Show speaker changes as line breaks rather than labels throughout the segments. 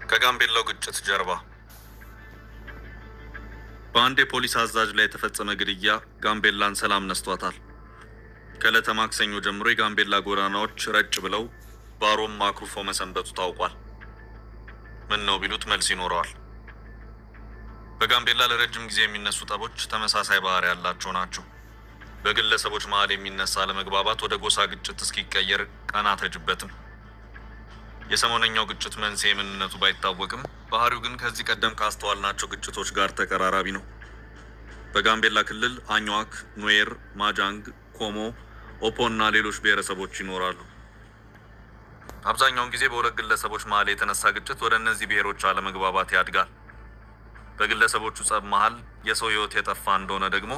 ከጋምቤላው ግጭት ጀርባ በአንድ የፖሊስ አዛዥ ላይ የተፈጸመ ግድያ ጋምቤላን ሰላም ነስቷታል። ከዕለተ ማክሰኞ ጀምሮ የጋምቤላ ጎዳናዎች ረጭ ብለው ባሮም አኩርፎ መሰንበቱ ታውቋል። ምን ነው ቢሉት መልስ ይኖረዋል። በጋምቤላ ለረጅም ጊዜ የሚነሱ ጠቦች ተመሳሳይ ባህሪ ያላቸው ናቸው። በግለሰቦች መሃል የሚነሳ አለመግባባት ወደ ጎሳ ግጭት እስኪቀየር ቀናት አይፈጅበትም። የሰሞነኛው ግጭት መንስኤ ምንነቱ ባይታወቅም ባህሪው ግን ከዚህ ቀደም ካስተዋልናቸው ግጭቶች ጋር ተቀራራቢ ነው። በጋምቤላ ክልል አኝዋክ፣ ኑዌር፣ ማጃንግ፣ ኮሞ፣ ኦፖ እና ሌሎች ብሔረሰቦች ይኖራሉ። አብዛኛውን ጊዜ በሁለት ግለሰቦች መሃል የተነሳ ግጭት ወደ እነዚህ ብሔሮች አለመግባባት ያድጋል። በግለሰቦቹ ጸብ መሃል የሰው ሕይወት የጠፋ እንደሆነ ደግሞ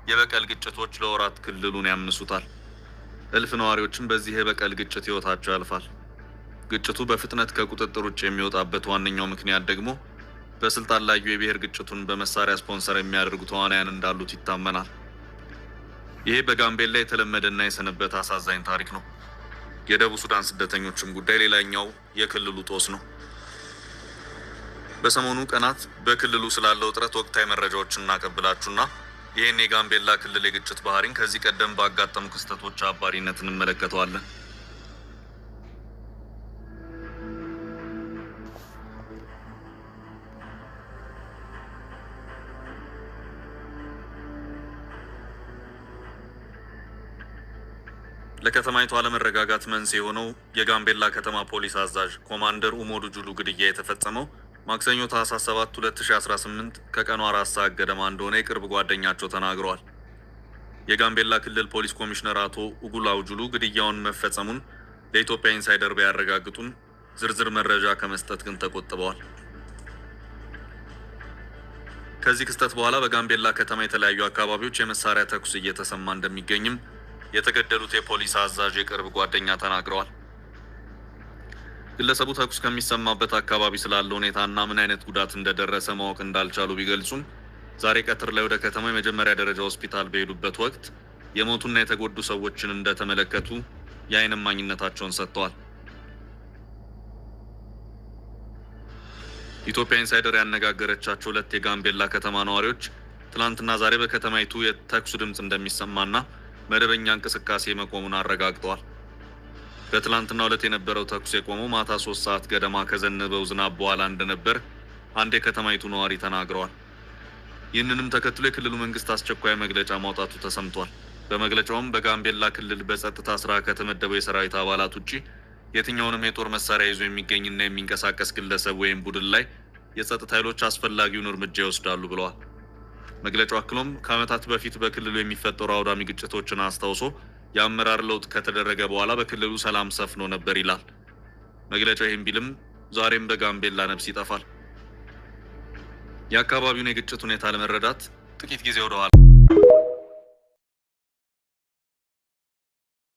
የበቀል ግጭቶች ለወራት ክልሉን ያምሱታል። እልፍ ነዋሪዎችም በዚህ የበቀል ግጭት ሕይወታቸው ያልፋል። ግጭቱ በፍጥነት ከቁጥጥር ውጭ የሚወጣበት ዋነኛው ምክንያት ደግሞ በስልጣን ላይ የብሔር ግጭቱን በመሳሪያ ስፖንሰር የሚያደርጉ ተዋናያን እንዳሉት ይታመናል። ይሄ በጋምቤላ የተለመደና የሰነበተ አሳዛኝ ታሪክ ነው። የደቡብ ሱዳን ስደተኞችም ጉዳይ ሌላኛው የክልሉ ጦስ ነው። በሰሞኑ ቀናት በክልሉ ስላለው ውጥረት ወቅታዊ መረጃዎችን እናቀብላችሁና ይህን የጋምቤላ ክልል የግጭት ባህሪን ከዚህ ቀደም ባጋጠሙ ክስተቶች አባሪነት እንመለከተዋለን። ለከተማይቱ አለመረጋጋት መንስኤ የሆነው የጋምቤላ ከተማ ፖሊስ አዛዥ ኮማንደር ኡሞዱ ጁሉ ግድያ የተፈጸመው ማክሰኞ ታህሳስ 7 2018 ከቀኑ 4 ሰዓት ገደማ እንደሆነ የቅርብ ጓደኛቸው ተናግረዋል። የጋምቤላ ክልል ፖሊስ ኮሚሽነር አቶ ኡጉላው ጁሉ ግድያውን መፈጸሙን ለኢትዮጵያ ኢንሳይደር ቢያረጋግጡም ዝርዝር መረጃ ከመስጠት ግን ተቆጥበዋል። ከዚህ ክስተት በኋላ በጋምቤላ ከተማ የተለያዩ አካባቢዎች የመሳሪያ ተኩስ እየተሰማ እንደሚገኝም የተገደሉት የፖሊስ አዛዥ የቅርብ ጓደኛ ተናግረዋል። ግለሰቡ ተኩስ ከሚሰማበት አካባቢ ስላለው ሁኔታና ምን አይነት ጉዳት እንደደረሰ ማወቅ እንዳልቻሉ ቢገልጹም ዛሬ ቀትር ላይ ወደ ከተማው የመጀመሪያ ደረጃ ሆስፒታል በሄዱበት ወቅት የሞቱና የተጎዱ ሰዎችን እንደተመለከቱ የዓይን እማኝነታቸውን ሰጥተዋል። ኢትዮጵያ ኢንሳይደር ያነጋገረቻቸው ሁለት የጋምቤላ ከተማ ነዋሪዎች ትላንትና ዛሬ በከተማይቱ የተኩስ ድምፅ እንደሚሰማና መደበኛ እንቅስቃሴ መቆሙን አረጋግጠዋል። በትላንትናው ዕለት የነበረው ተኩስ የቆመው ማታ 3 ሰዓት ገደማ ከዘነበው ዝናብ በኋላ እንደነበር አንድ የከተማይቱ ነዋሪ ተናግረዋል። ይህንንም ተከትሎ የክልሉ መንግስት አስቸኳይ መግለጫ ማውጣቱ ተሰምቷል። በመግለጫውም በጋምቤላ ክልል በጸጥታ ስራ ከተመደበው የሰራዊት አባላት ውጪ የትኛውንም የጦር መሳሪያ ይዞ የሚገኝና የሚንቀሳቀስ ግለሰብ ወይም ቡድን ላይ የጸጥታ ኃይሎች አስፈላጊውን እርምጃ ይወስዳሉ ብለዋል። መግለጫው አክሎም ከዓመታት በፊት በክልሉ የሚፈጠሩ አውዳሚ ግጭቶችን አስታውሶ የአመራር ለውጥ ከተደረገ በኋላ በክልሉ ሰላም ሰፍኖ ነበር ይላል። መግለጫው ይህም ቢልም ዛሬም በጋምቤላ ነፍስ ይጠፋል። የአካባቢውን የግጭት ሁኔታ ለመረዳት ጥቂት ጊዜ ወደኋላ